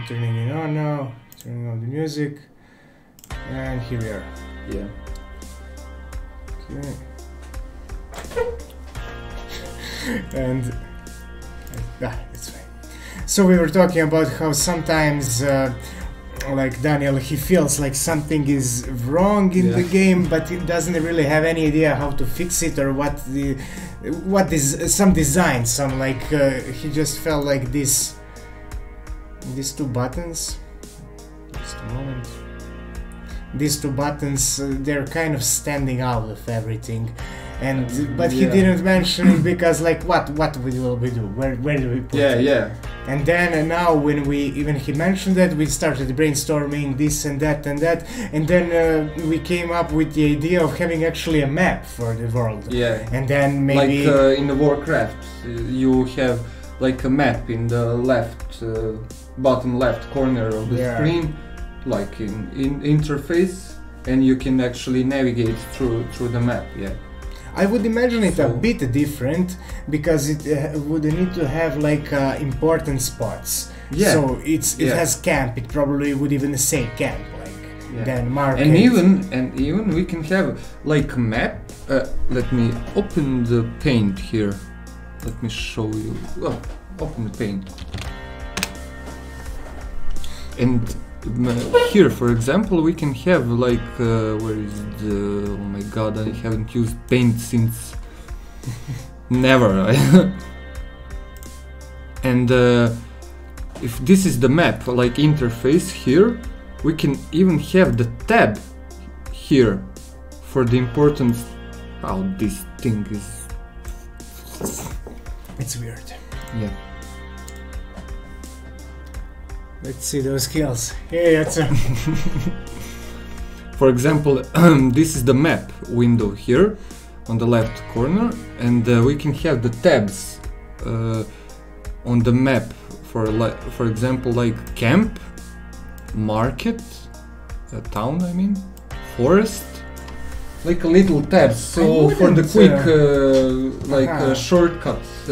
I'm turning it on now, turning on the music, and here we are. Yeah. Okay. And it's fine. So we were talking about how sometimes like Daniel, he feels like something is wrong in the game, but he doesn't really have any idea how to fix it or what is some design, some like he just felt like these two buttons. Just a moment. These two buttons, they're kind of standing out of everything. And but he didn't mention it because like what will we do? Where do we put it? Yeah. And then now when he mentioned that, we started brainstorming this and that, and then we came up with the idea of having actually a map for the world. Yeah. And then maybe like in the Warcraft, you have like a map in the left bottom left corner of the screen, like in interface, and you can actually navigate through the map. Yeah. I would imagine it a bit different because it would need to have like important spots. Yeah. So it has camp. It probably would even say camp, like then market. And even we can have like a map. Let me open the paint here. Let me show you. Oh, open the paint. And here, for example, we can have like where is the? Oh my god! I haven't used paint since never. And if this is the map, like interface here, we can even have the tab here for the important. How this thing is. It's weird. Yeah. Let's see those skills. Yeah, that's For example, this is the map window here on the left corner, and we can have the tabs on the map for example, like camp, market, town, I mean, forest, like a little tabs. So for the quick shortcuts.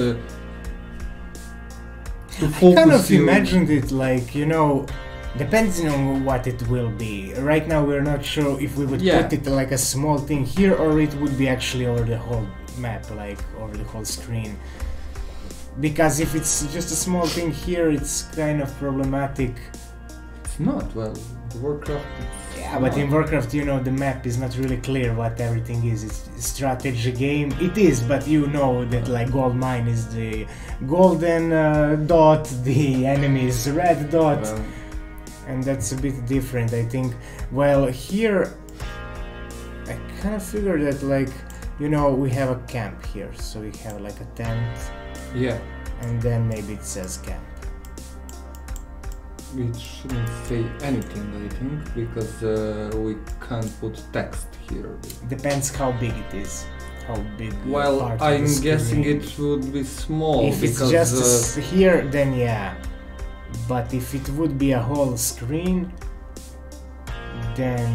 I kind of imagined it like, you know, depending on what it will be. Right now we're not sure if we would put it like a small thing here or it would be actually over the whole map, like over the whole screen. Because if it's just a small thing here, it's kind of problematic. It's not, well, the Warcraft... Yeah, but in Warcraft, you know, the map is not really clear what everything is. It's a strategy game. It is, but you know that like gold mine is the golden dot, the enemy is the red dot, and that's a bit different, I think. Well, here I kind of figured that, like, you know, we have a camp here, so we have like a tent. Yeah. And then maybe it says camp. It shouldn't say anything, I think, because we can't put text here. Depends how big it is. How big. Well, I'm guessing it would be small. If because it's just here, then yeah. But if it would be a whole screen, then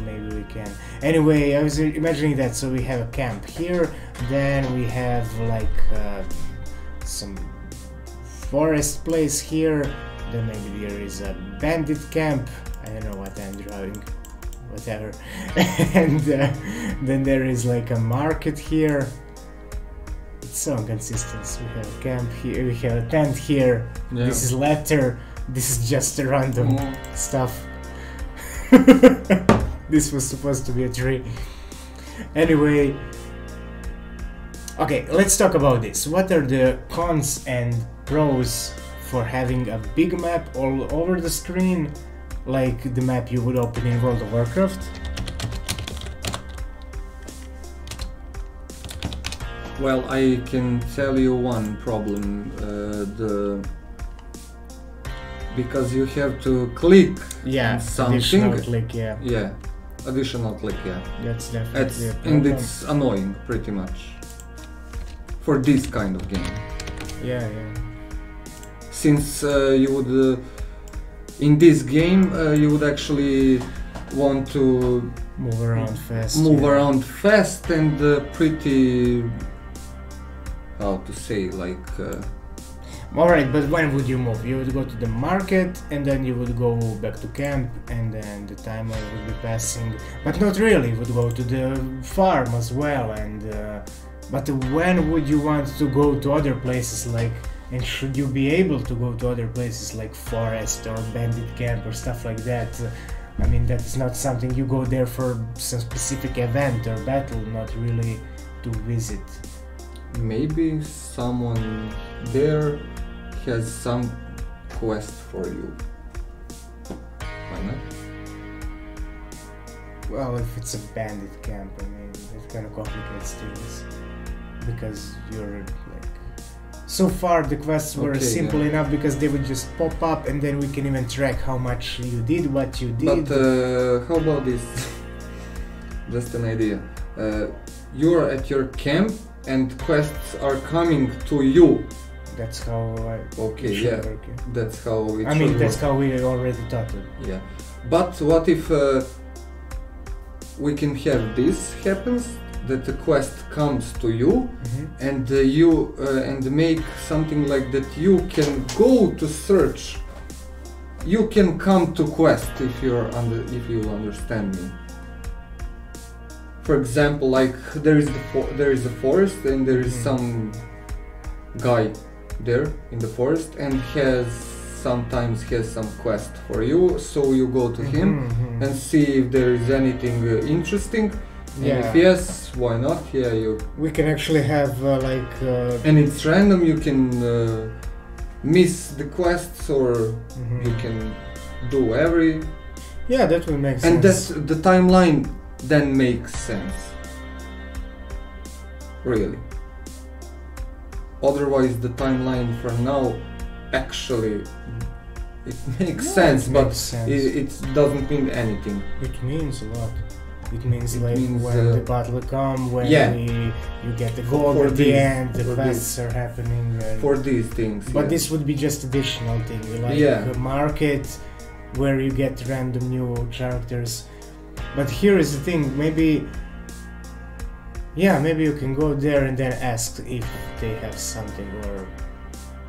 maybe we can. Anyway, I was imagining that. So we have a camp here, then we have like some forest place here. Then maybe there is a bandit camp. I don't know what I'm drawing, whatever. And then there is like a market here. It's so inconsistent. We have a camp here, we have a tent here. Yeah. This is letter. This is just a random stuff. This was supposed to be a tree. Anyway, okay, let's talk about this. What are the cons and pros for having a big map all over the screen, like the map you would open in World of Warcraft? Well, I can tell you one problem, because you have to click on something. Additional click, yeah. Yeah, additional click, yeah. That's definitely a problem. And it's annoying, pretty much, for this kind of game. Yeah. Since you would, in this game, you would actually want to move around fast, and pretty, how to say, like. Alright, but when would you move? You would go to the market and then you would go back to camp and then the timer would be passing. But not really, you would go to the farm as well. And but when would you want to go to other places like, and should you be able to go to other places like forest or bandit camp or stuff like that? I mean, that is not something you go there for some specific event or battle, not really to visit. Maybe someone there has some quest for you. Why not? Well, if it's a bandit camp, I mean, it kind of complicates things. Because you're like... So far the quests were Okay, simple yeah. enough because they would just pop up and then we can even track how much you did, what you did. But how about this? Just an idea. You're at your camp and quests are coming to you. That's how Okay, it should yeah. work, yeah. That's how it I mean, should that's work. how we already thought it. Yeah. But what if we can have this happens, that the quest comes to you and you and make something like that you can go to search. You can come to quest if you understand me. For example, like there is a forest and there is some guy there in the forest and sometimes has some quest for you, so you go to him and see if there is anything interesting. And if yes, why not? Yeah, we can actually have and it's random. You can miss the quests or you can do every. Yeah, that will make sense. And that the timeline then makes sense. Really. Otherwise, the timeline for now actually it makes sense, but it doesn't mean anything. It means a lot. It means means, when the battle come, when you get the gold For at the these- end, the for quests are happening. For these things. But this would be just additional thing, like a market where you get random new characters. But here is the thing, maybe you can go there and then ask if they have something or...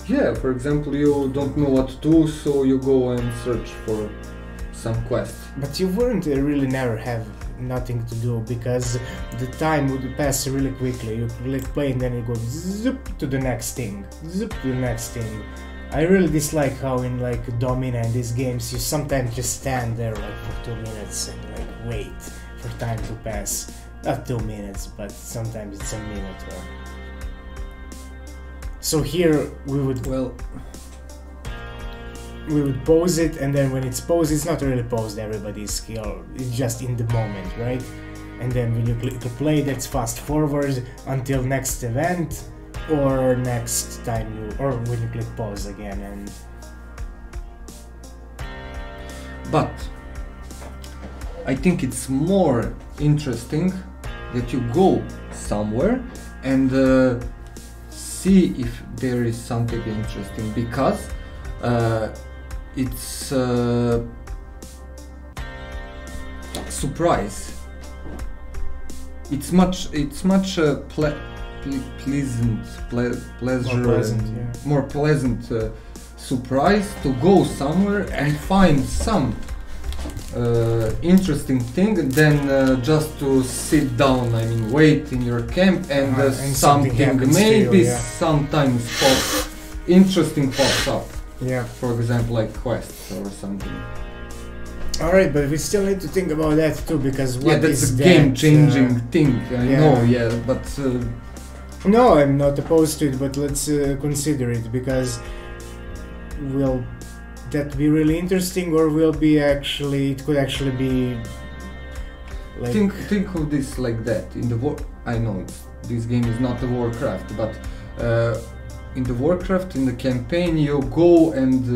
Yeah, for example, you don't know what to do, so you go and search for some quest. But you wouldn't really never have nothing to do because the time would pass really quickly. You click play and then you go zip to the next thing, zip to the next thing. I really dislike how in like Domina and these games you sometimes just stand there like for 2 minutes and like wait for time to pass. Not 2 minutes, but sometimes it's a minute or... So here we would pause it, and then when it's paused, it's not really paused everybody's skill, it's just in the moment, right? And then when you click play, that's fast forward until next event, or next time or when you click pause again. And but I think it's more interesting that you go somewhere and see if there is something interesting, because it's surprise. It's much more pleasant surprise to go somewhere and find some interesting thing than just to sit down. I mean, wait in your camp and something maybe sometimes interesting pops up. Yeah. For example, like quests or something. Alright, but we still need to think about that too, because what that's is a game-changing thing. I know, but no, I'm not opposed to it, but let's consider it, because will that be really interesting, or will be actually it could actually be like... think of this like that. In the I know this game is not a Warcraft, but in the Warcraft, in the campaign, you go and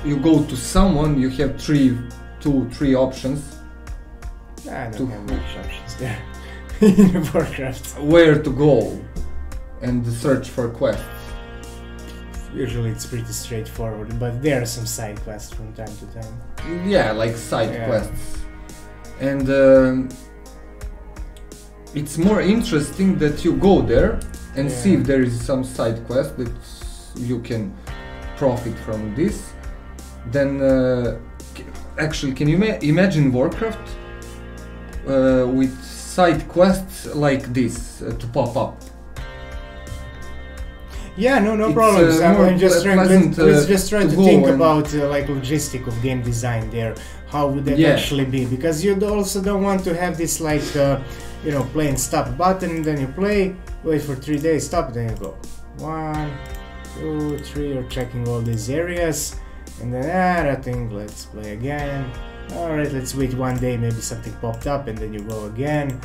you go to someone. You have two, three options. I don't have much options there in Warcraft. Where to go and search for quests. Usually it's pretty straightforward, but there are some side quests from time to time. Yeah, like side quests. And it's more interesting that you go there and see if there is some side quest that you can profit from this, then actually, can you imagine Warcraft with side quests like this to pop up? Yeah, no It's, problems. I'm just trying. Let's just try to think about like logistic of game design there. How would that actually be? Because you also don't want to have this like you know, play and stop button, then you play, wait for 3 days, stop, then you go 1, 2, 3. You're checking all these areas, and then nothing. Let's play again. All right, let's wait 1 day, maybe something popped up, and then you go again.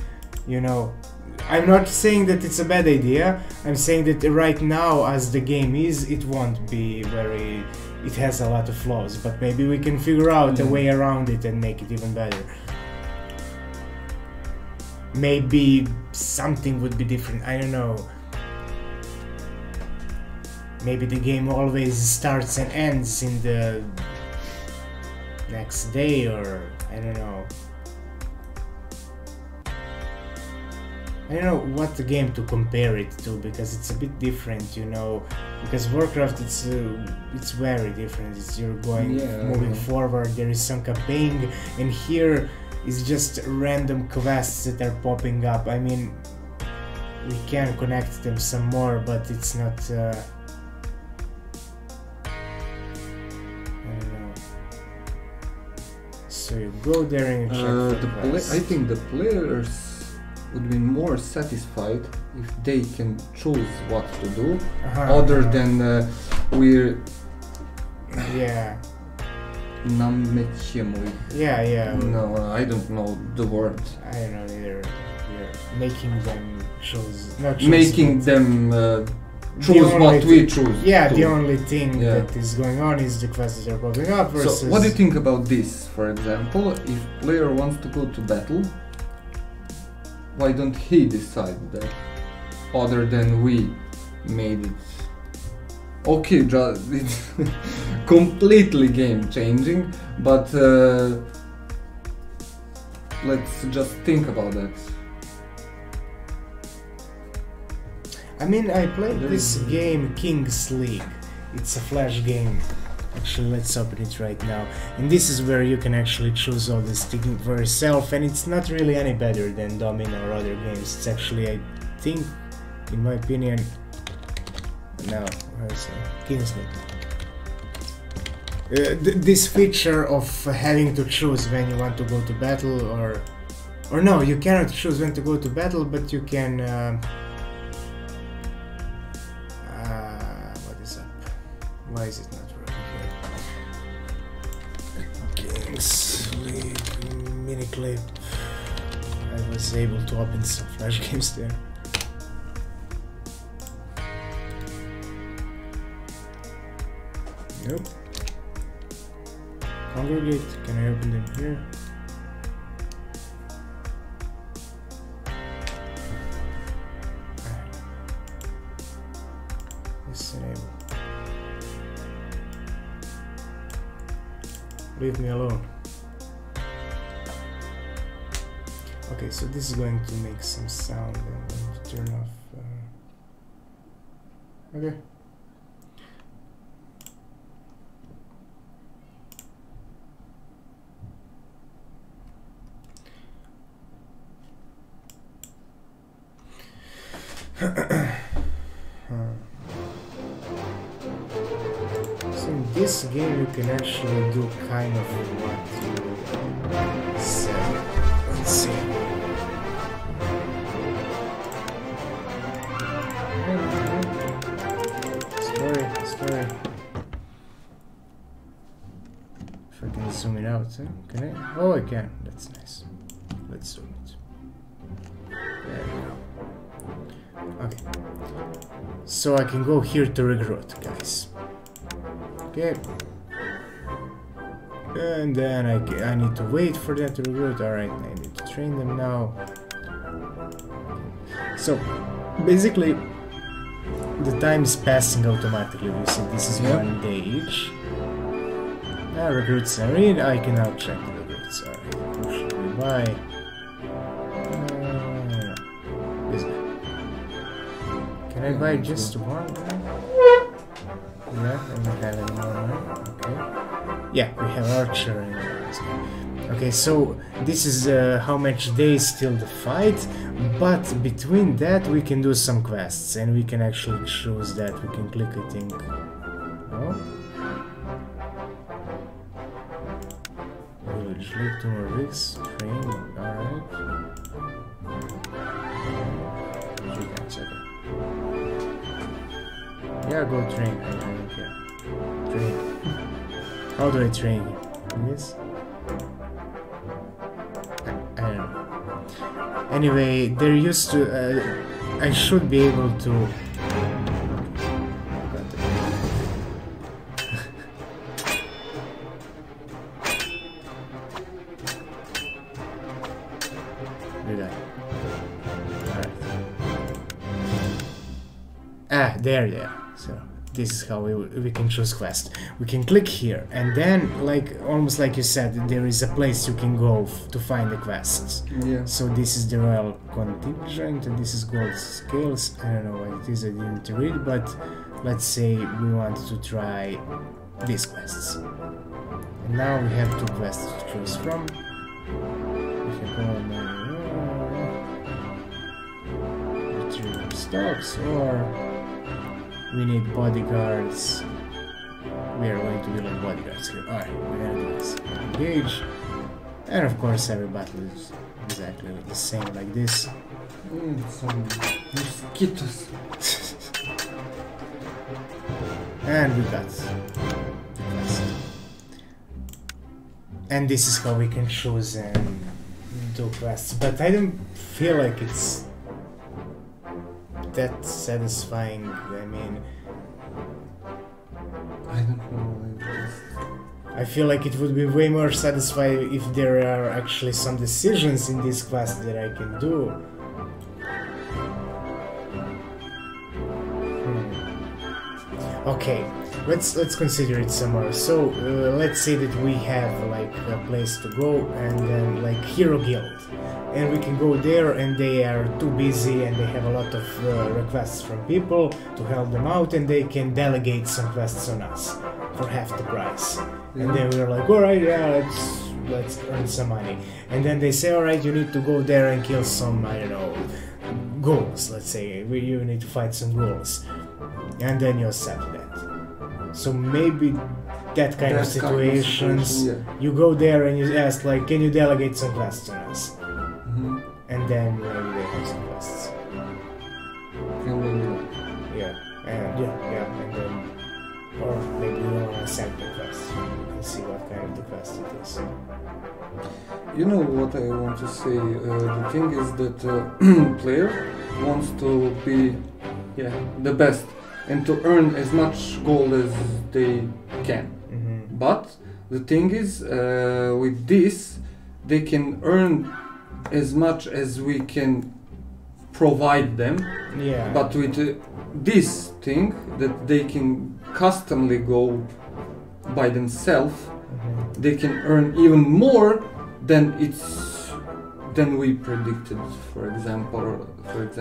You know, I'm not saying that it's a bad idea. I'm saying that right now, as the game is, it won't be very. It has a lot of flaws, but maybe we can figure out a way around it and make it even better. Maybe something would be different. I don't know. Maybe the game always starts and ends in the next day, or I don't know. I don't know what the game to compare it to, because it's a bit different, you know. Because Warcraft, it's very different. You're going moving forward. There is some campaign, and here it's just random quests that are popping up. I mean, we can connect them some more, but it's not. I don't know. So you go there and you check the quests. I think the players would be more satisfied if they can choose what to do, other than we're yeah. Yeah. No, I don't know the word. I don't know either. We're making them choose. Making them choose what we choose. Yeah, the only thing that is going on is the quests that are popping up versus. So, what do you think about this? For example, if player wants to go to battle, why don't he decide that, other than we made it? Okay, it's completely game changing, but let's just think about that. I mean, I played this game, King's League. It's a flash game. Actually, let's open it right now. And this is where you can actually choose all this thing for yourself, and it's not really any better than Domino or other games. It's actually, I think, in my opinion, no, where is it? King's League. This feature of having to choose when you want to go to battle, or no, you cannot choose when to go to battle, but you can. What is up? Why is it not? Mini clip. I was able to open some flash games there. Nope. Congregate. Can I open them here? Disable. Leave me alone. Okay, so this is going to make some sound and I'm going to turn off. Okay. So in this game you can actually do kind of what you said. Let's see. Story. If I can zoom it out, can I? Oh, I can. That's nice. Let's zoom it. There we go. Okay. So I can go here to recruit, guys. Okay. And then I need to wait for them to recruit. Alright, I need to train them now. So, basically, the time is passing automatically. You see, this is 1 day each. Now recruits are in. I can now check the recruits. Alright, who should we buy? This guy. Can I buy just one? Yeah, I don't have any more money. Okay. Yeah, we have archer and okay, so this is how much days till the fight, but between that we can do some quests and we can actually choose that. We can click, I think. Oh. Village, live 2 more weeks, train, alright. Yeah, go train. I don't care. Train. How do I train you? This? I don't know. Anyway, they're used to. I should be able to. Do that. Alright. Ah, there they are. So this is how we can choose quest. We can click here and then, like almost like you said, there is a place you can go to find the quests. Yeah. So this is the royal contingent and this is gold scales. I don't know what it is, I didn't read, but let's say we want to try these quests. And now we have 2 quests to choose from. We can go on retrieve stocks, or we need bodyguards. We are going to do like bodyguards here. Alright, we're gonna do this. Engage. And of course every battle is exactly the same like this. Some mosquitoes. And we got the quest. And this is how we can choose and do quests. But I don't feel like it's that satisfying. I mean, I don't know. I feel like it would be way more satisfying if there are actually some decisions in this quest that I can do. Okay, let's consider it some more. So let's say that we have like a place to go and then like Hero Guild, and we can go there and they are too busy and they have a lot of requests from people to help them out, and they can delegate some quests on us for half the price. And then we're like, alright, yeah, let's earn some money. And then they say, alright, you need to go there and kill some, I don't know, ghouls, let's say. You need to fight some ghouls. And then you accept that. So maybe that kind of situations, you go there and you ask, like, can you delegate some quests on us? And then maybe they have some quests. Yeah, and then, or maybe you don't want to send the quest. You can see what kind of the quest it is. You know what I want to say? The thing is that player wants to be the best and to earn as much gold as they can. But the thing is, with this, they can earn as much as we can provide them. Yeah. But with this thing, that they can customly go by themselves, they can earn even more than we predicted. For example,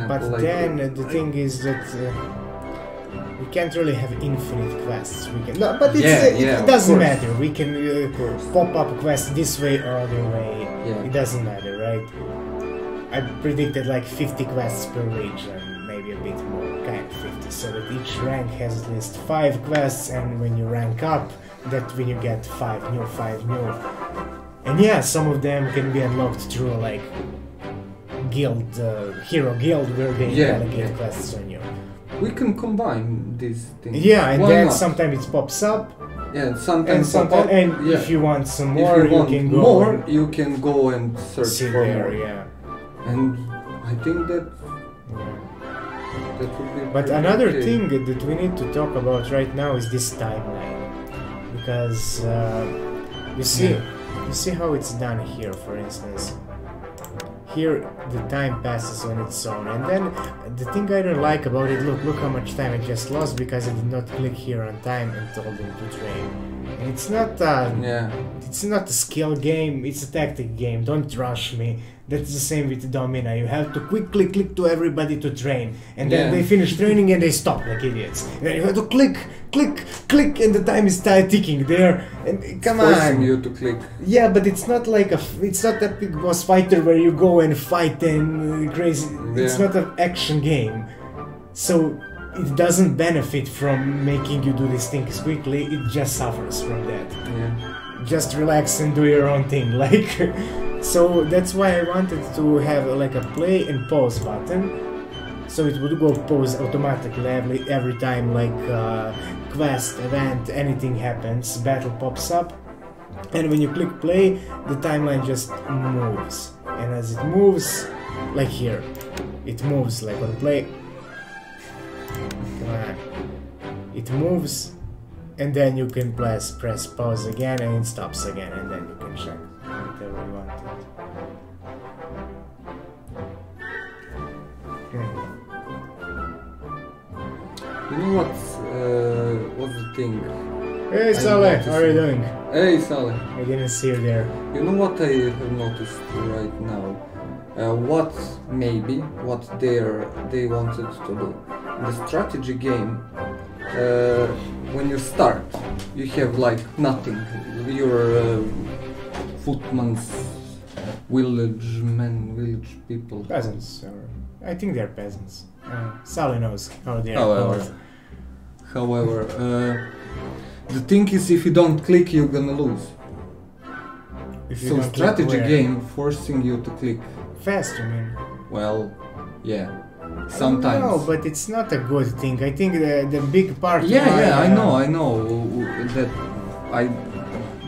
But like then the thing is that we can't really have infinite quests. We can, no, but it doesn't matter. We can pop up a quest this way or other way. It doesn't matter, right? I predicted like 50 quests per region, maybe a bit more, kind of 50, so that each rank has at least 5 quests, and when you rank up, that when you get 5 new. And yeah, some of them can be unlocked through like guild, hero guild, where they delegate quests on you. We can combine these things. Yeah, and then sometimes it pops up. Yeah, sometimes if you want some more, you can go. You can go and search for more. Yeah. And I think that would be. But another thing that we need to talk about right now is this timeline, because you see how it's done here, for instance. Here the time passes on its own, and then the thing I don't like about it, look how much time I just lost because I did not click here on time and told him to train. And it's not it's not a skill game, it's a tactic game. Don't rush me. That's the same with Domina. You have to quickly click to everybody to train, and then they finish training and they stop like idiots. And then you have to click, and the time is ticking there. And come forcing on, you to click. yeah, but it's not like it's not that big boss fighter where you go and fight and crazy. It's not an action game, so it doesn't benefit from making you do these things quickly. It just suffers from that. Yeah. Just relax and do your own thing, like. So that's why I wanted to have like a play and pause button, so it would go pause automatically every time like quest, event, anything happens, battle pops up, and when you click play, the timeline just moves, and as it moves, like here, it moves like on play. Come on. It moves, and then you can press pause again, and it stops again, and then you can check whatever you want. You know what's the thing? Hey Saleh, how are you doing? Hey Saleh. I didn't see you there. You know what I have noticed right now? What they wanted to do. In the strategy game, when you start, you have like nothing. Your footman's village people. Peasants, or I think they're peasants. Sally knows how they are called. However, the thing is, if you don't click, you're gonna lose. So strategy game forcing you to click. Fast, you mean? Well, yeah. Sometimes. No, but it's not a good thing. I think the big part. I know that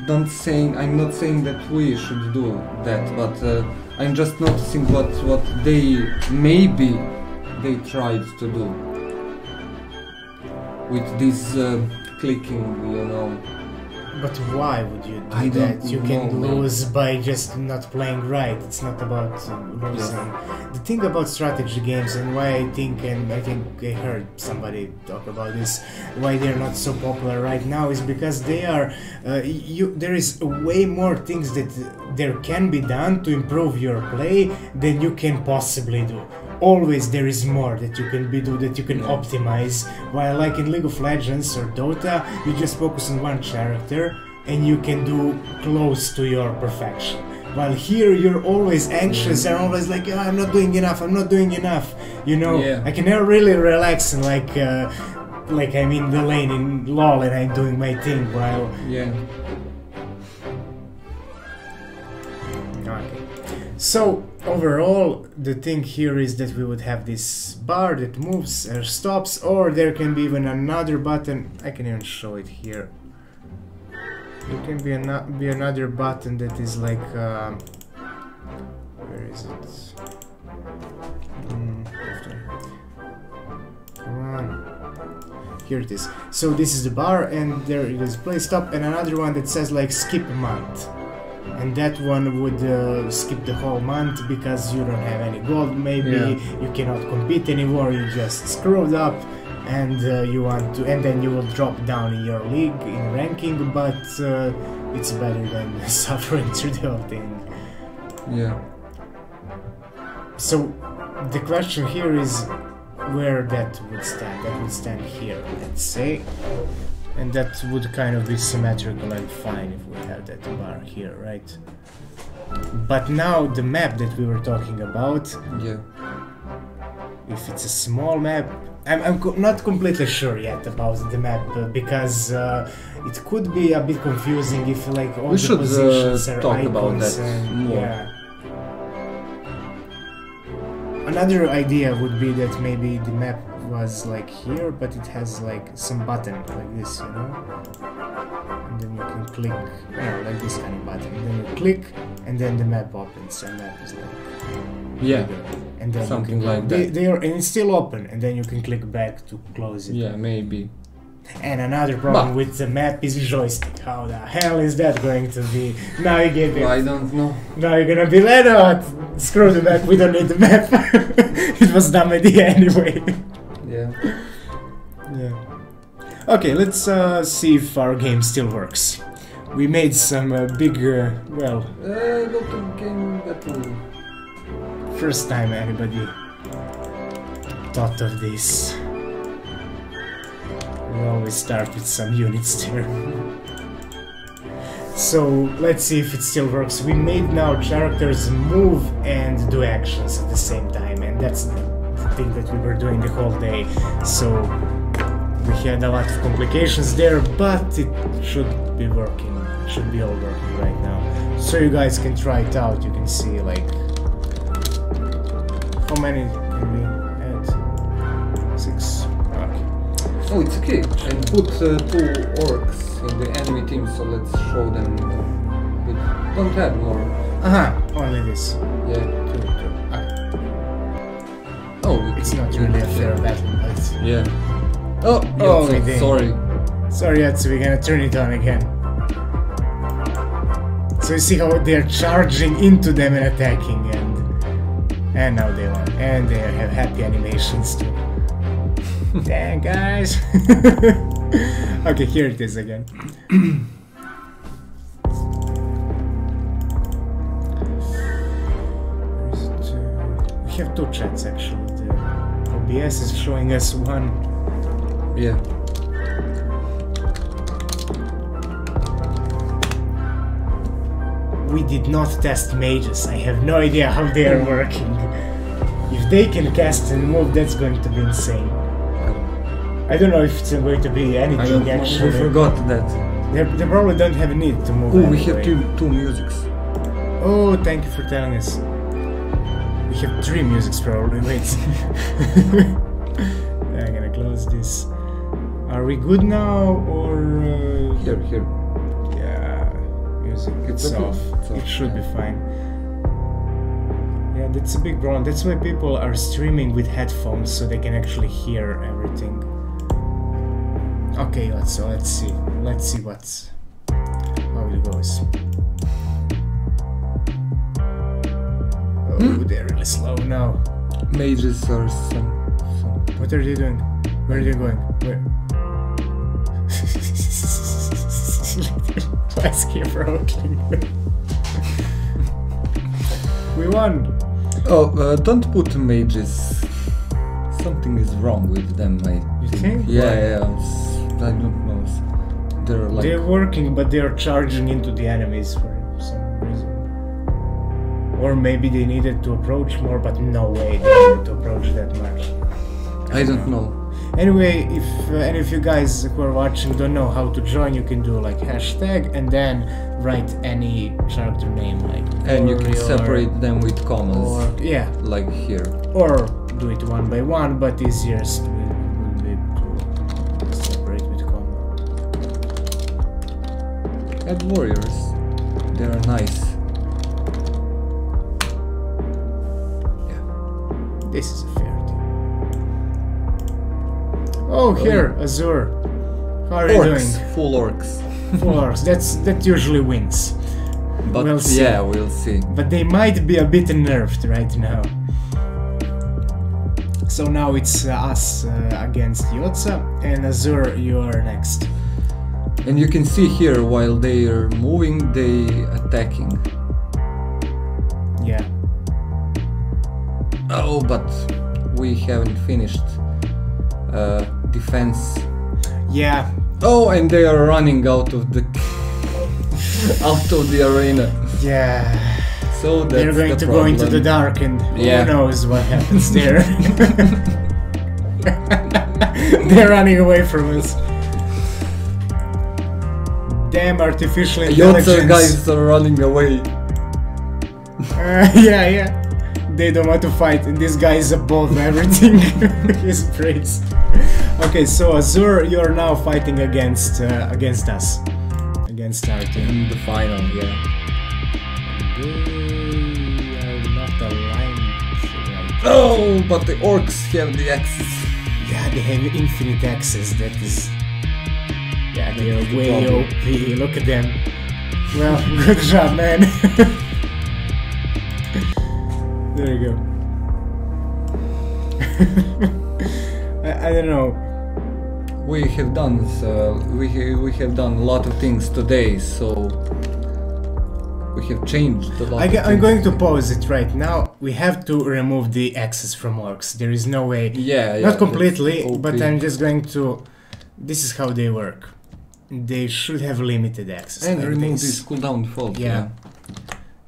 I'm not saying that we should do that, but I'm just noticing what they tried to do with this clicking, you know. But why would you do I that? don't You can know, lose by just not playing right. It's not about losing. The thing about strategy games, and why I think I heard somebody talk about this, why they're not so popular right now, is because they are there is way more things that there can be done to improve your play than you can possibly do. Always there is more that you can that you can optimize, while like in League of Legends or Dota, you just focus on one character and you can do close to your perfection. While here you're always anxious and always like, oh, I'm not doing enough, you know. I can never really relax and like I'm in the lane in LoL and I'm doing my thing while okay. So overall, the thing here is that we would have this bar that moves or stops, or there can be even another button. I can even show it here. There can be another button that is like where is it? Come on. Here it is. So this is the bar, and there it is play stop, and another one that says like skip month. And that one would skip the whole month because you don't have any gold, maybe you cannot compete anymore, you just screwed up, and and then you will drop down in your league in ranking, but it's better than suffering through the whole thing. Yeah. So the question here is where that would stand. That would stand here, let's say. And that would kind of be symmetrical and fine if we had that bar here, right? But now the map that we were talking about, if it's a small map, I'm not completely sure yet about the map because it could be a bit confusing if like all the positions are talk icons about that and more. Another idea would be that maybe the map was like here, but it has like some button like this, you know, and then you can click, like this kind of button, and then you click, and then the map opens, and map is like bigger. And then something like that. And it's still open, and then you can click back to close it. Yeah, maybe. And another problem with the map is joystick. How the hell is that going to be? Now you get it. I don't know. Now you're gonna be like, oh, screw the map, we don't need the map. It was dumb idea anyway. Yeah. Okay, let's see if our game still works. We made some big, well... Go to game battle. First time anybody thought of this. We always start with some units there. So, let's see if it still works. We made now characters move and do actions at the same time, and that's the thing that we were doing the whole day. So, we had a lot of complications there, but it should be working. It should be all working right now. So you guys can try it out. You can see, like, how many can we add? 6. Okay. Oh, it's okay. And put 2 orcs in the enemy team, so let's show them. We don't add more. Only this. Yeah. 2. Okay. Oh, It's not really a fair battle, but... Yeah. Oh, Oh, yeah, we did. sorry. Sorry, Yatsu, we're gonna turn it on again. So you see how they're charging into them and attacking, and now they won. And they have happy animations too. Dang, guys! Okay, here it is again. We have 2 chats actually. The OBS is showing us 1. Yeah. We did not test mages. I have no idea how they are working. If they can cast and move, that's going to be insane. I don't know if it's going to be anything actually. I forgot that. They probably don't have a need to move. Oh, anyway. we have two musics. Oh, thank you for telling us. We have 3 musics probably. Wait. I'm gonna close this. Are we good now or? Here. Yeah, music. It's okay. off. It's It off. should be fine. Yeah, that's a big problem. That's why people are streaming with headphones so they can actually hear everything. Okay, let's see. Let's see how it goes. Oh, they're really slow now. Mages are some. What are they doing? Where are they going? Where? Let's keep rolling. We won! Oh, don't put mages. Something is wrong with them, I You think? Yeah, I don't know. They're like... They're working, but they're charging into the enemies for some reason. Or maybe they needed to approach more, but no way they needed to approach that much. I don't know. Anyway, if any of you guys who are watching don't know how to join, you can do like hashtag and then write any character name like And you can Ori separate them with commas. or yeah, Like here. or do it one by one, but easiest will be to separate with comma. Add warriors. They are nice. Yeah, this is a fair team. Oh, here, Azure. How are you doing? Full orcs. Full orcs. That usually wins. But We'll see. yeah, we'll see. But they might be a bit nerfed right now. So now it's us against Yotza, and Azure, you are next. And you can see here, while they are moving, they attacking. Yeah. Oh, but we haven't finished defense. Yeah. Oh, and they are running out of the arena. Yeah. So that's They're going the to problem. go into the dark, and Yeah. who knows what happens there. They're running away from us. Damn artificial intelligence. Yotza guys are running away. Yeah. They don't want to fight, and this guy is above everything. He's praised. Okay, so Azure, you are now fighting against us, against our team. In the final, yeah. They are not aligned. Right? Oh, but the orcs have the axes. Yeah, they have infinite access. That is. Yeah, they are way OP. Look at them. Well, good job, man. There you go. I don't know. we have done we have done a lot of things today, so we have changed a lot. I'm going to pause it right now. We have to remove the access from orcs. There is no way. Yeah, not completely, that's but OP. I'm just going to. This is how they work. They should have limited access. And like remove this. this cooldown default. Yeah.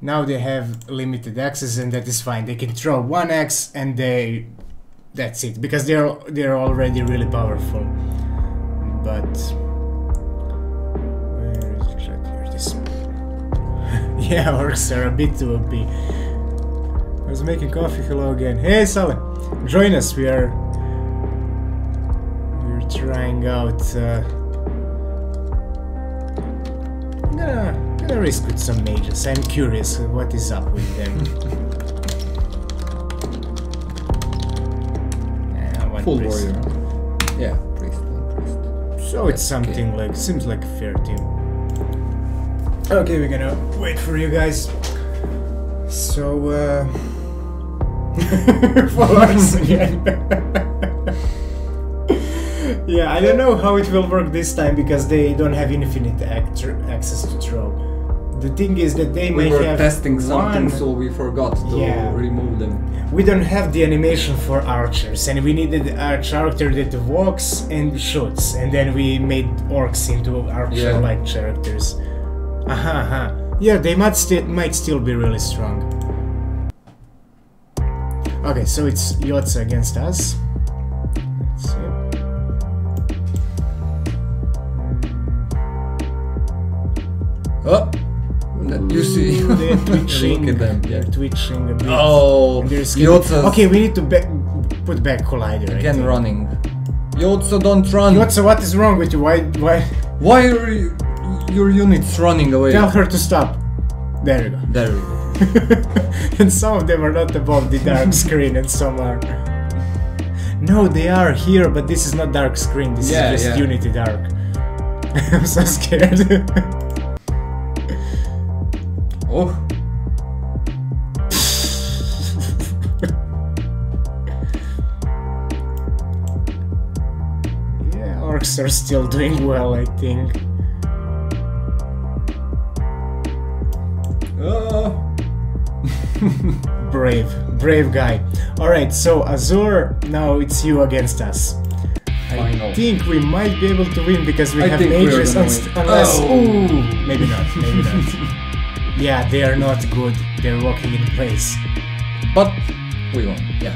Now they have limited access, and that is fine. They can throw one axe, and that's it, because they're already really powerful. But where is the chat? Here it is. Yeah, orcs are a bit too OP. I was making coffee. Hello again. Hey, Sally, join us. We're trying out. I'm gonna risk with some mages. I'm curious what is up with them. Full priest. warrior. Yeah, priest. So it's something like, seems like a fair team. Okay, we're gonna wait for you guys. So, followers again. Yeah, I don't know how it will work this time because they don't have infinite access to throw. The thing is that they We may were have testing something, one. so we forgot to remove them. We don't have the animation for archers, and we needed a character that walks and shoots, and then we made orcs into archer-like characters. Yeah, they might still be really strong. Okay, so it's Yotza against us. Let's see. Oh, you see? They're twitching. Look at them. They're twitching a bit. Oh, Yotza. Okay, we need to put back collider. Again running. Yotza, don't run. Yotza, what is wrong with you? Why? Why are your units running away? Tell her to stop. There you go. There we go. And some of them are not above the dark screen, and some are. No, they are here, but this is not dark screen. This is just Unity Dark. I'm so scared. Oh. Yeah, orcs are still doing well, I think. Brave guy. Alright, so Azur, now it's you against us. I think we might be able to win because we have mages, unless... Ooh, maybe not, maybe not. Yeah, they are not good. They're walking in place. But we won, yeah.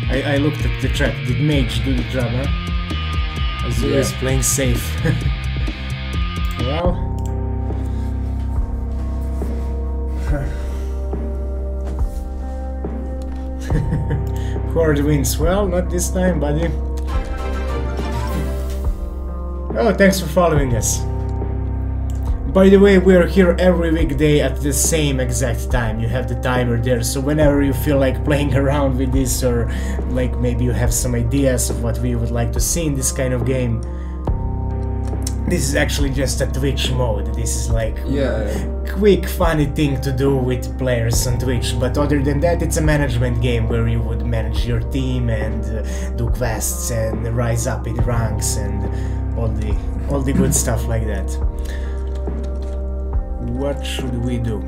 I looked at the chat. Did Mage do the job, huh? Azur is playing safe. Well... Horde wins. Well, not this time, buddy. Oh, thanks for following us. By the way, we're here every weekday at the same exact time. You have the timer there, so whenever you feel like playing around with this, or like maybe you have some ideas of what we would like to see in this kind of game, this is actually just a Twitch mode. This is like quick, funny thing to do with players on Twitch. But other than that, it's a management game where you would manage your team and do quests and rise up in ranks and all the good stuff like that. What should we do?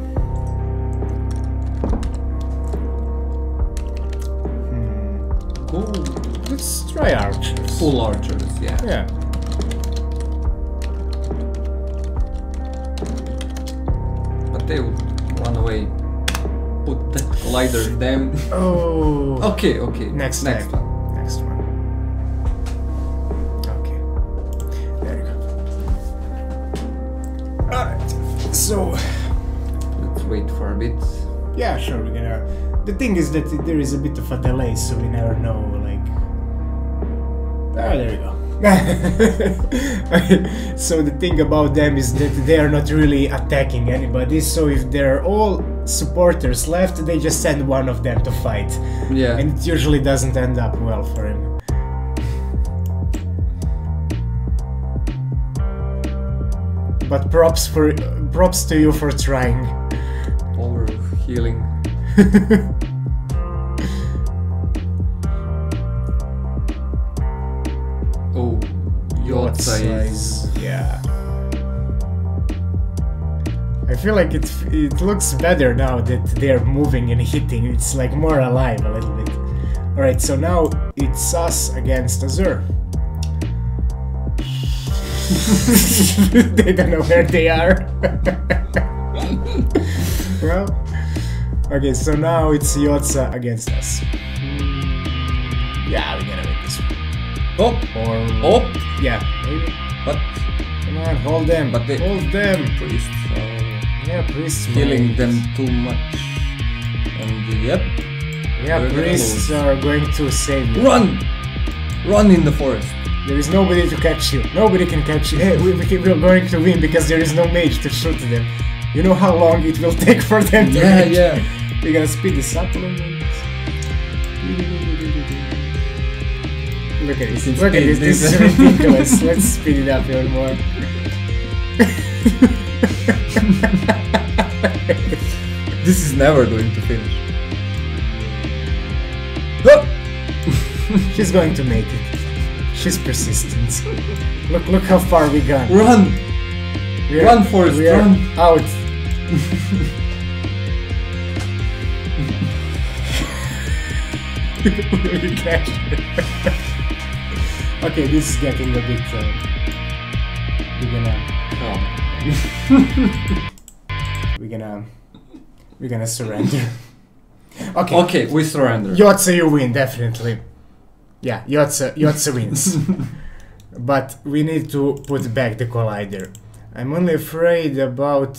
Let's try archers. Full archers, yeah. Yeah. But they would run away. Put the collider them. Oh. Okay. Next one. Okay. There you go. Alright. So. Let's wait for a bit. Yeah, sure. We're gonna. The thing is that there is a bit of a delay, so we never know. Like. Ah, there you go. So the thing about them is that they are not really attacking anybody, so if they're all supporters left, they just send one of them to fight. Yeah. And it usually doesn't end up well for him. But props to you for trying. Over healing. Oh, yacht size. Yeah. I feel like it looks better now that they're moving and hitting. It's like more alive a little bit. Alright, so now it's us against Azure. They don't know where they are. Well, okay, so now it's Yotza against us. Yeah, we're gonna win this one. Oh! Or... Oh! Yeah, maybe. What? Come on, hold them. But they... Hold them. Priests are... Yeah, priests healing them too much. And yep. Yeah, priests are going to save you. Run! Run in the forest. There is nobody to catch you. Nobody can catch you. Hey, we're going to win because there is no mage to shoot them. You know how long it will take for them to reach? Yeah. We're gonna speed this up a little bit. Look at this. Look at this. This is ridiculous. Let's speed it up even more. This is never going to finish. Oh! She's going to make it. She's persistent. Look how far we gone. Run! Run, Forrest, run! Out. We catch her. Okay, this is getting a bit. We're gonna surrender. Okay. Okay, we surrender. Yotza, you win definitely. Yeah, Yotza wins. But we need to put back the collider. I'm only afraid about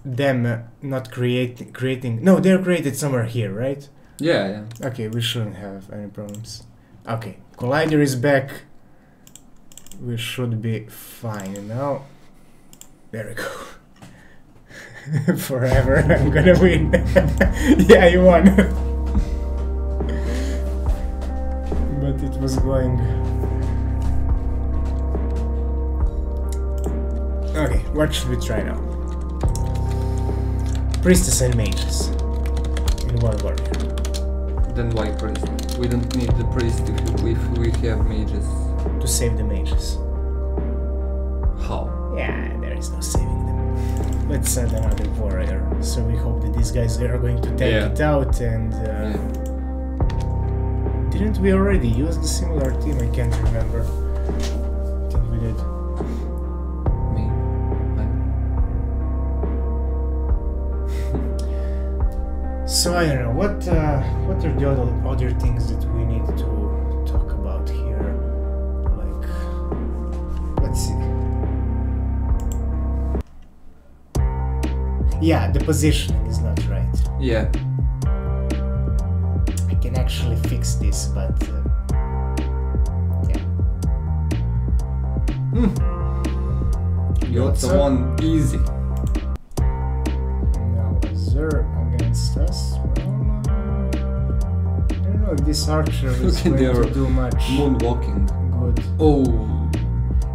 them not creating. No, they're created somewhere here, right? Yeah. Okay, we shouldn't have any problems. Okay, collider is back. We should be fine now. There we go. Forever, I'm gonna win. Yeah, you won. But it was going. Okay, what should we try now? Priestess and mages in one warrior. Then why priest? We don't need the priest if we have mages. To save the mages. How? Yeah, there is no saving them. Let's send another warrior. So we hope that these guys are going to take it out and... Didn't we already use the similar team? I can't remember. I think we did. So I don't know, what are the other things that we need to talk about here? Like, let's see. Yeah, the positioning is not right. Yeah. I can actually fix this, but yeah. Yotza one easy. Now Azure against us. Well, I don't know if this archer is going to do much. Moonwalking. Good. Oh.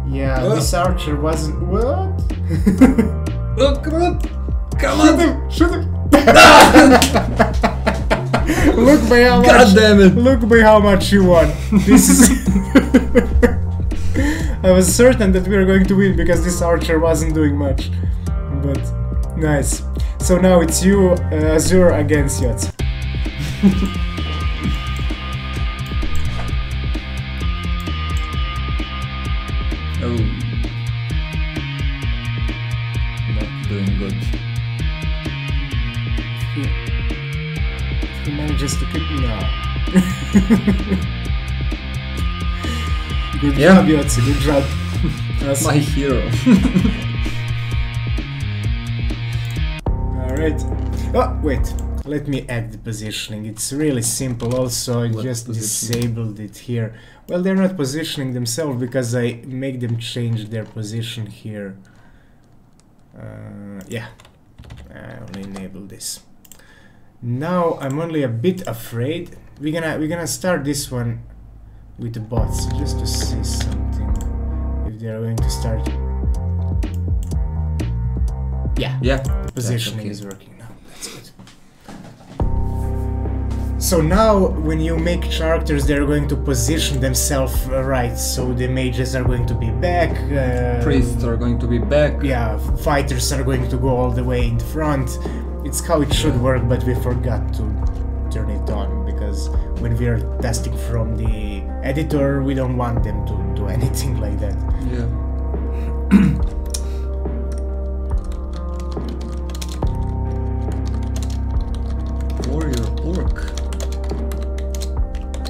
Yeah, this archer wasn't. What? Oh, come on! Come Shoot on! him! Shoot him! Look by how much. God damn it! Look by how much you won. This is. I was certain that we were going to win because this archer wasn't doing much. But nice. So now it's you, Azure against Yotza. Oh. Not doing good. He manages to keep me now. Good job, Yotza, good job. My hero. Alright. Oh, wait. Let me add the positioning. It's really simple also. I just disabled it here. Well, they're not positioning themselves because I make them change their position here. Yeah. I only enable this. Now I'm only a bit afraid. We're gonna start this one with the bots just to see something. If they're going to start. Yeah. Yeah. The positioning is working now. That's good. So now, when you make characters, they're going to position themselves right. So the mages are going to be back. Priests are going to be back. Yeah, fighters are going to go all the way in front. It's how it should work, but we forgot to turn it on because when we are testing from the editor, we don't want them to do anything like that. Yeah. Warrior, orc,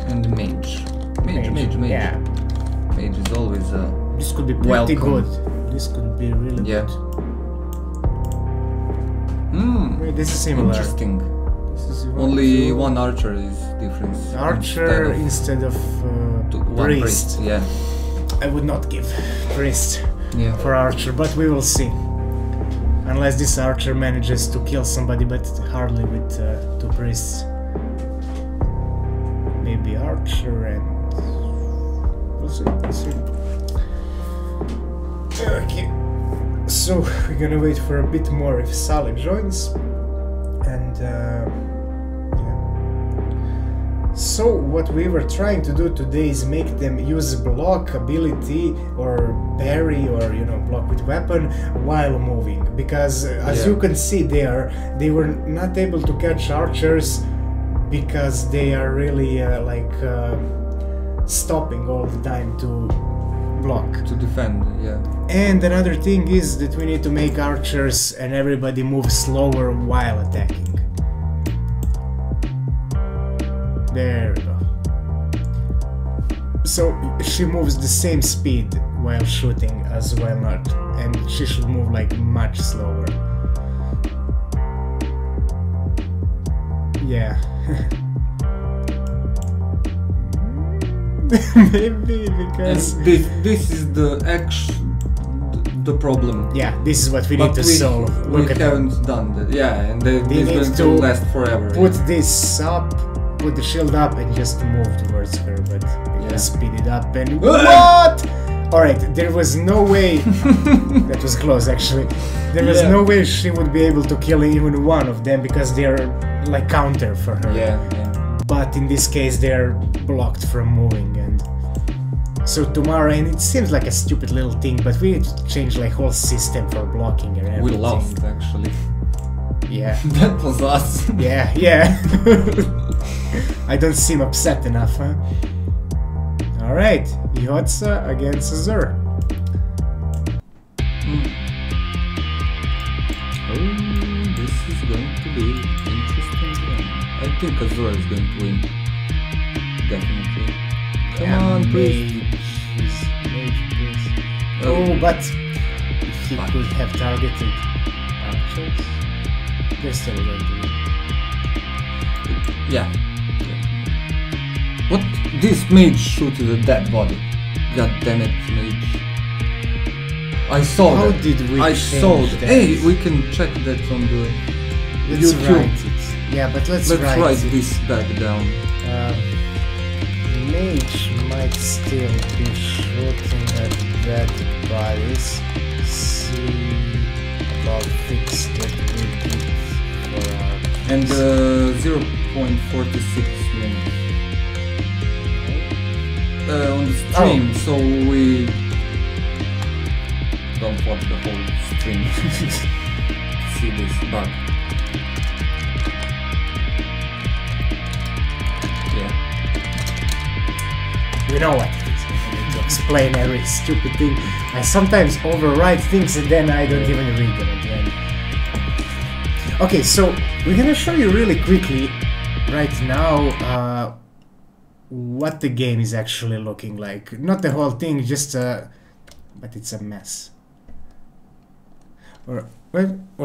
and mage. Mage. Yeah. Mage is always This could be pretty welcome. good. This could be really Yeah. good. Hmm. This is similar. Interesting. This is Only one archer is different. Archer instead of one priest. Yeah. I would not give priest Yeah. for archer, but we will see. Unless this archer manages to kill somebody, but hardly with two priests. Maybe archer and... we'll see, we'll see. Okay, so we're gonna wait for a bit more if Sally joins. And yeah. So what we were trying to do today is make them use block ability or parry or block with weapon while moving, because as you can see there, they were not able to catch archers because they are really stopping all the time to block. To defend, yeah. And another thing is that we need to make archers and everybody move slower while attacking. There we go. So she moves the same speed while shooting as while not, and she should move like much slower. Yeah. Maybe because And this is the problem. yeah, this is what we need But to solve. we Look at haven't done that. Yeah, and this need is going to to last forever. put this up, put the shield up, and just move towards her, but we can speed it up and what? Alright, there was no way that was close actually. There was no way she would be able to kill even one of them because they're like counter for her. Yeah. But in this case they're blocked from moving, and so tomorrow, and it seems like a stupid little thing, but we need to change like whole system for blocking and everything. We lost actually. Yeah. That was us. Yeah. I don't seem upset enough, huh? Alright, Yotza against Azur. Oh, this is going to be interesting game. I think Azur is going to win. Definitely. Come on, please. Mage, please. Oh, but he could have targeted archers. They're still going to win. Yeah. What? This mage shooted a dead body. God damn it, mage. I saw How that. did we I change saw that? Hey, we can check that on the Let's YouTube. write it. Yeah, but let's write write it. this back down. Mage might still be shooting at dead bodies. See about fix that we did for our... And 0.46 minutes. On the stream, so we don't watch the whole stream to see this bug. Yeah. You know what it is. I need to explain every stupid thing. I sometimes overwrite things and then I don't even read them at the end. Okay, so we're gonna show you really quickly right now what the game is actually looking like. Not the whole thing, just but it's a mess. Or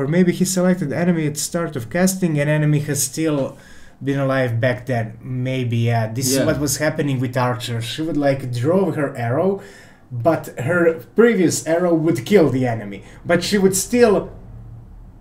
maybe he selected enemy at start of casting and enemy has still been alive back then. Maybe, yeah. This is what was happening with Archer. She would like draw her arrow, but her previous arrow would kill the enemy. But she would still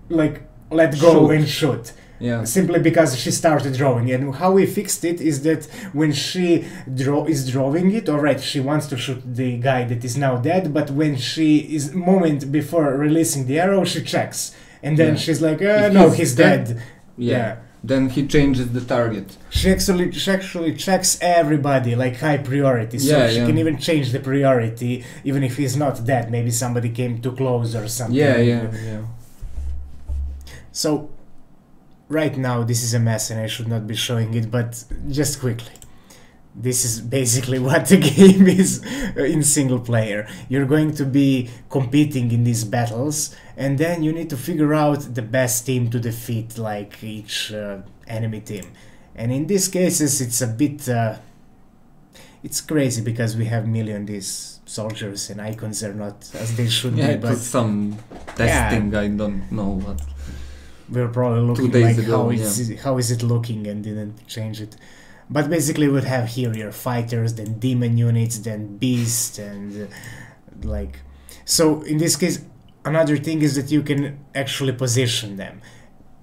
like let go and shoot. Yeah. Simply because she started drawing. And how we fixed it is that when she is drawing it, alright, she wants to shoot the guy that is now dead, but when she is moment before releasing the arrow, she checks. And then she's like, no, he's dead. Yeah. then he changes the target. She actually checks everybody like high priority, so Yeah, she yeah. can even change the priority even if he's not dead. Maybe somebody came too close or something. Yeah. So right now this is a mess and I should not be showing it, but just quickly. This is basically what the game is in single player. You're going to be competing in these battles, and then you need to figure out the best team to defeat like each enemy team. And in these cases it's a bit it's crazy because we have million these soldiers and icons are not as they should Yeah, be, it but was some testing, I don't know what. we're probably looking 2 days like ago, how is it looking and didn't change it. But basically we'd have here your fighters, then demon units, then beast, and like... So in this case, another thing is that you can actually position them.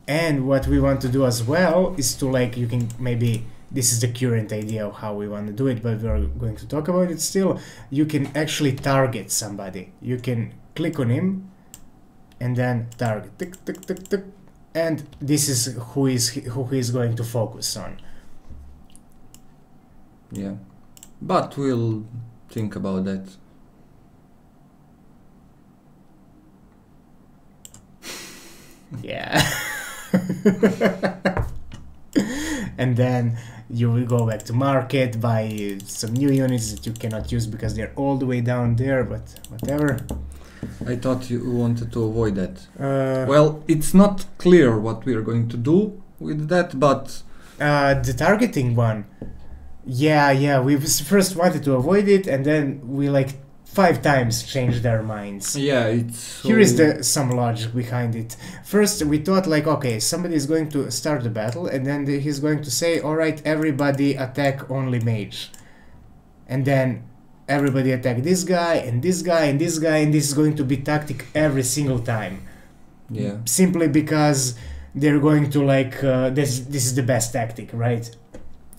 And what we want to do as well is to like, you can maybe... This is the current idea of how we want to do it, but we're going to talk about it still. You can actually target somebody. You can click on him and then target. Tick, tick, tick, tick. And this is who he is going to focus on. Yeah, but we'll think about that. Yeah. And then you will go back to market, buy some new units that you cannot use because they're all the way down there, but whatever. I thought you wanted to avoid that. Well, it's not clear what we are going to do with that, but... the targeting one. Yeah, we first wanted to avoid it, and then we like 5 times changed our minds. Yeah, it's... So... Here is some logic behind it. First, we thought like, okay, somebody is going to start the battle, and then he's going to say, alright, everybody attack only mage. And then everybody attack this guy, and this guy, and this guy, and this is going to be tactic every single time. Yeah. Simply because they're going to like, this is the best tactic, right?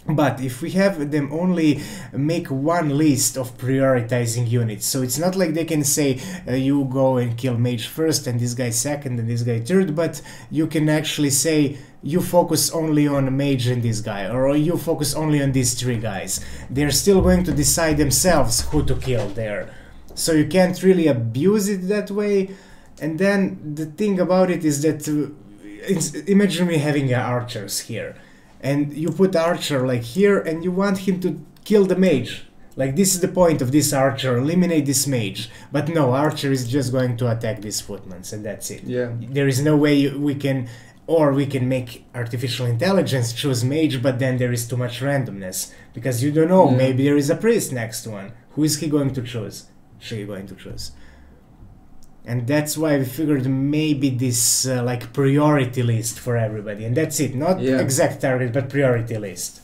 But if we have them only make one list of prioritizing units, so it's not like they can say you go and kill mage first and this guy second and this guy third, but you can actually say you focus only on mage and this guy, or you focus only on these 3 guys. They're still going to decide themselves who to kill there. So you can't really abuse it that way. And then the thing about it is that imagine me having archers here. And you put archer like here and you want him to kill the mage. Like this is the point of this archer, eliminate this mage. But no, archer is just going to attack these footmen and that's it. Yeah. There is no way we can make artificial intelligence choose mage, but then there is too much randomness. Because you don't know, maybe there is a priest next one. Who is he going to choose? She going to choose. And that's why we figured maybe this like priority list for everybody, and that's it. Not exact target, but priority list.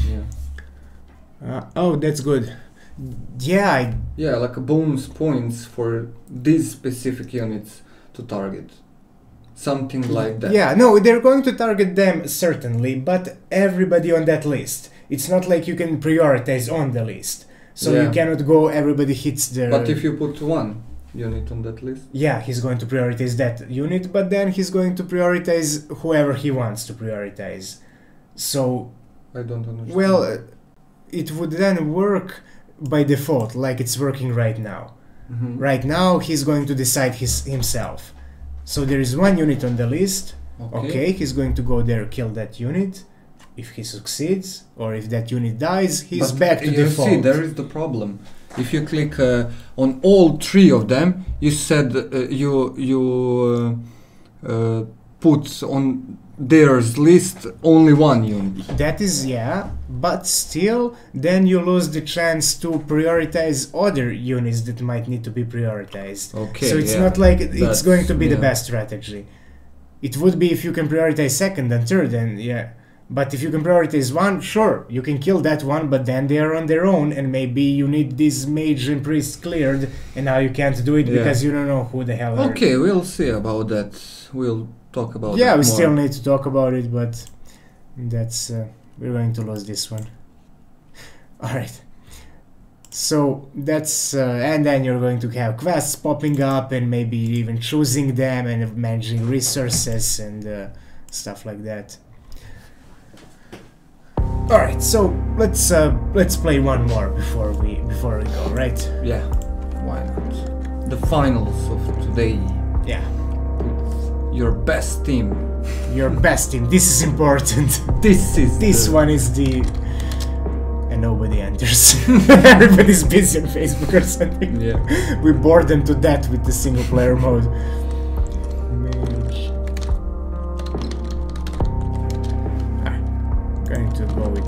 Yeah. Oh, that's good. Yeah. Yeah, like a bonus points for these specific units to target. Something like that. Yeah, no, they're going to target them certainly, but everybody on that list. It's not like you can prioritize on the list. So you cannot go everybody hits the... But if you put one unit on that list? Yeah, he's going to prioritize that unit, but then he's going to prioritize whoever he wants to prioritize. So... I don't understand. Well, it would then work by default, like it's working right now. Mm-hmm. Right now, he's going to decide himself. So there is one unit on the list. Okay, he's going to go there, kill that unit. If he succeeds, or if that unit dies, he's back to default. See, there is the problem. If you click on all 3 of them, you said you put on theirs list only 1 unit. That is, but still, then you lose the chance to prioritize other units that might need to be prioritized. Okay, so it's not like it's going to be the best strategy. It would be if you can prioritize second and third, and but if you can prioritize one, sure, you can kill that one, but then they are on their own, and maybe you need this mage and priest cleared, and now you can't do it because you don't know who the hell are. Okay, we'll see about that. We'll talk about that we more. still need to talk about it, but that's we're going to lose this one. Alright. So that's and then you're going to have quests popping up and maybe even choosing them and managing resources and stuff like that. Alright, so let's play one more before we go, right? Yeah, why not? The finals of today. Yeah. Your best team. Your best team. This is important. This one is the... And nobody enters. Everybody's busy on Facebook or something. Yeah. We bored them to death with the single player mode. Mage. I'm going to go with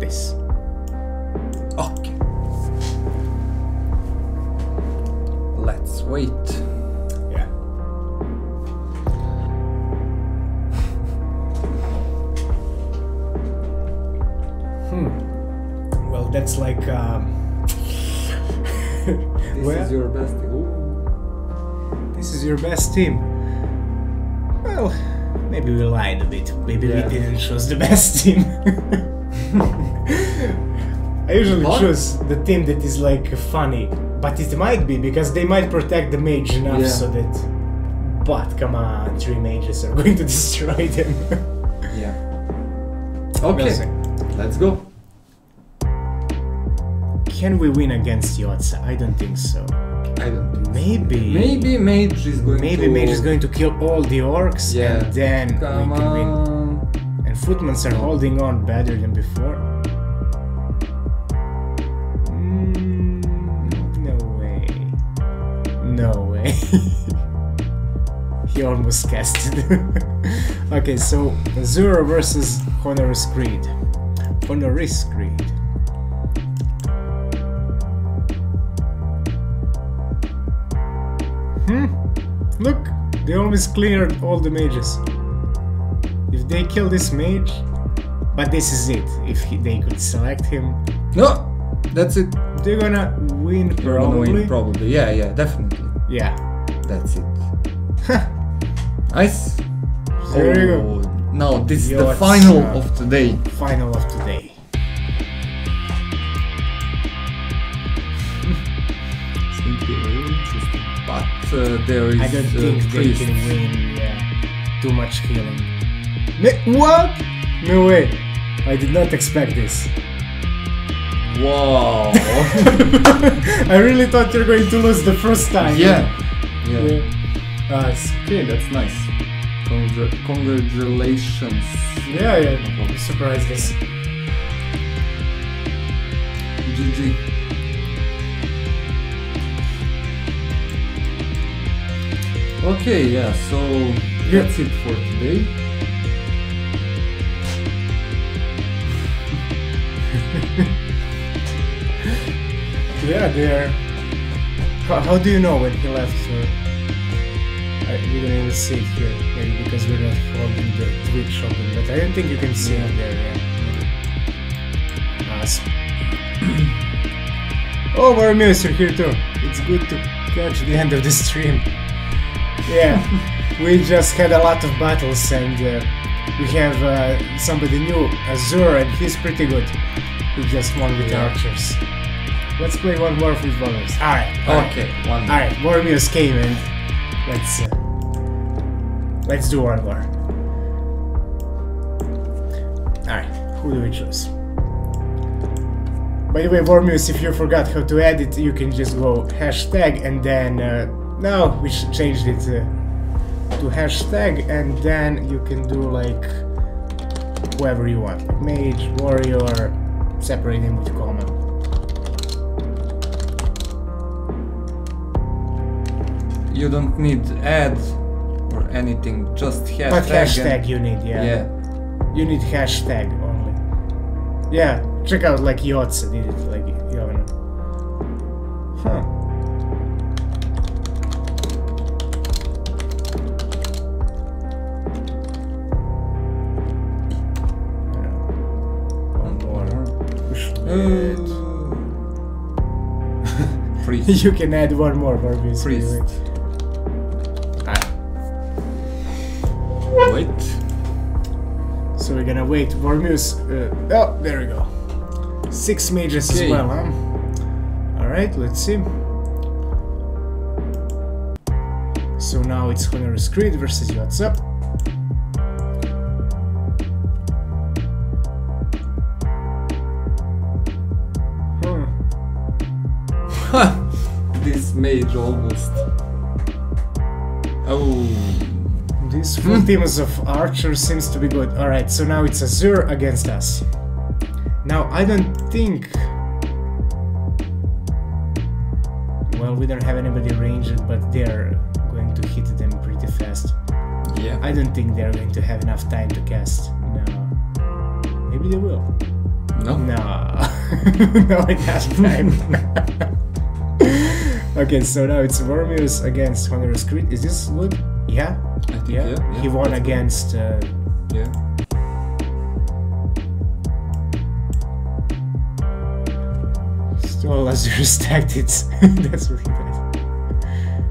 this. Okay. Let's wait. Yeah. Well, that's like This is your best team. This is your best team. Well, maybe we lied a bit. Maybe we didn't choose the best team. I usually choose the team that is like funny, but it might be because they might protect the mage enough so that. But come on, 3 mages are going to destroy them. Yeah. Okay. Let's go. Can we win against Yotza? I don't think so. I don't think Maybe Mage is going to... Mage is going to kill all the orcs and then we can win. And Footmans are holding on better than before. No way. No way. He almost casted. Okay, so Azura versus Honoris Creed. Honoris Creed. Look, they almost cleared all the mages. If they kill this mage, but this is it. If they could select him, no, that's it. They're gonna win probably. They're gonna win probably. Yeah, definitely. Yeah, that's it. Nice. There you go. Now this is the final of today. Final of today. It's going to be really interesting. But there is. I don't think they can win. Yeah, too much healing. What? No way! I did not expect this. Wow! I really thought you were going to lose the first time. Yeah. Okay, that's nice. Congratulations. Yeah. I'm surprised this. GG. Okay, yeah, so that's it for today. Yeah, they're... How do you know when he left? We don't even see it here, maybe because we're not holding the Twitch open, but I don't think you can see it there, yeah. Awesome. Oh, Warmuse, you're here too. It's good to catch the end of the stream. Yeah, we just had a lot of battles and we have somebody new, Azur, and he's pretty good. He just won with archers. Let's play one more with Warmuse. Alright. Okay, one more. Alright, Warmuse came and let's do one more. Alright, who do we choose? By the way, Warmuse, if you forgot how to edit, you can just go hashtag and then no, we changed it to hashtag, and then you can do like whoever you want, like mage, warrior, separate him with common. You don't need add or anything, just hashtag. But hashtag you need, yeah. You need hashtag only. Yeah, check out like Yotze did it, like Yovana. Huh. Priest. You can add one more Warmuse. Priest. Wait. So we're gonna wait. Warmuse. Oh, there we go. 6 mages as well, huh? Alright, let's see. So now it's Honoris Creed versus Yotze. mage almost. Oh. This full team of archers seems to be good. Alright, so now it's Azure against us. Now, I don't think... Well, we don't have anybody ranged, but they're going to hit them pretty fast. Yeah. I don't think they're going to have enough time to cast. No. Maybe they will. No? No. No, it has time. Okay, so now it's Wormius against Honorous Crit. Is this good? Yeah? I think yeah. He won against... Yeah. Still Azure stacked it. That's what he does.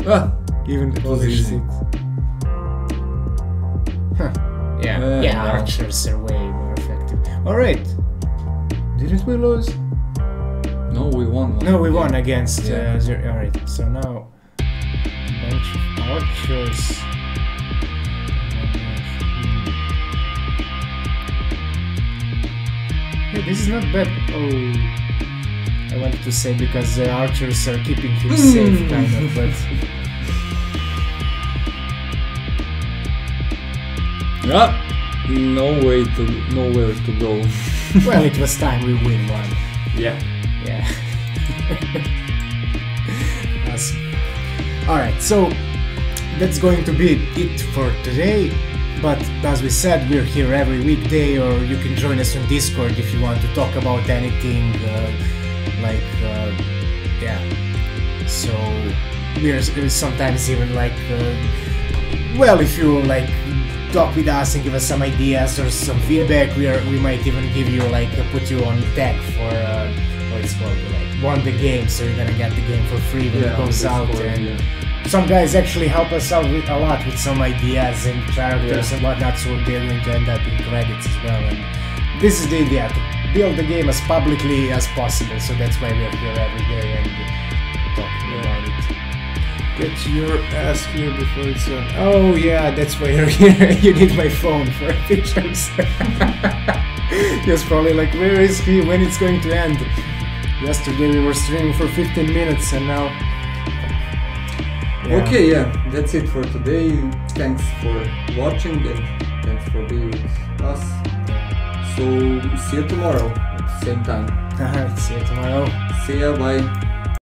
Ah! Even polished it. Huh. Yeah, yeah, no. archers are way more effective. Alright. Didn't we lose? No, we won. No, we won against Yeah. Azure. Alright, so now... bunch of archers... Yeah, this is not bad. Oh... I wanted to say because the archers are keeping him safe, kind of, but... Yeah. Nowhere to go. Well, it was time we win one. Yeah. Yeah. Awesome. Alright, so that's going to be it for today. But as we said, we're here every weekday, or you can join us on Discord if you want to talk about anything. Yeah. So we're sometimes even like, well, if you like talk with us and give us some ideas or some feedback, we might even give you like put you on tag for what it's called, like won the game, so you're gonna get the game for free when it goes out. And some guys actually help us out with a lot with some ideas and characters and whatnot, so they're going to end up in credits as well. And this is the idea, to build the game as publicly as possible, so that's why we're here every day and talking about it. Get your ass here before it's on. Oh yeah, that's why you're here. You need my phone for pictures. He was probably like, where is he? When it's going to end? Yesterday we were streaming for 15 minutes and now... Yeah. Okay, yeah, that's it for today. Thanks for watching and thanks for being with us. So, see you tomorrow at the same time. Alright, see you tomorrow. See ya, bye.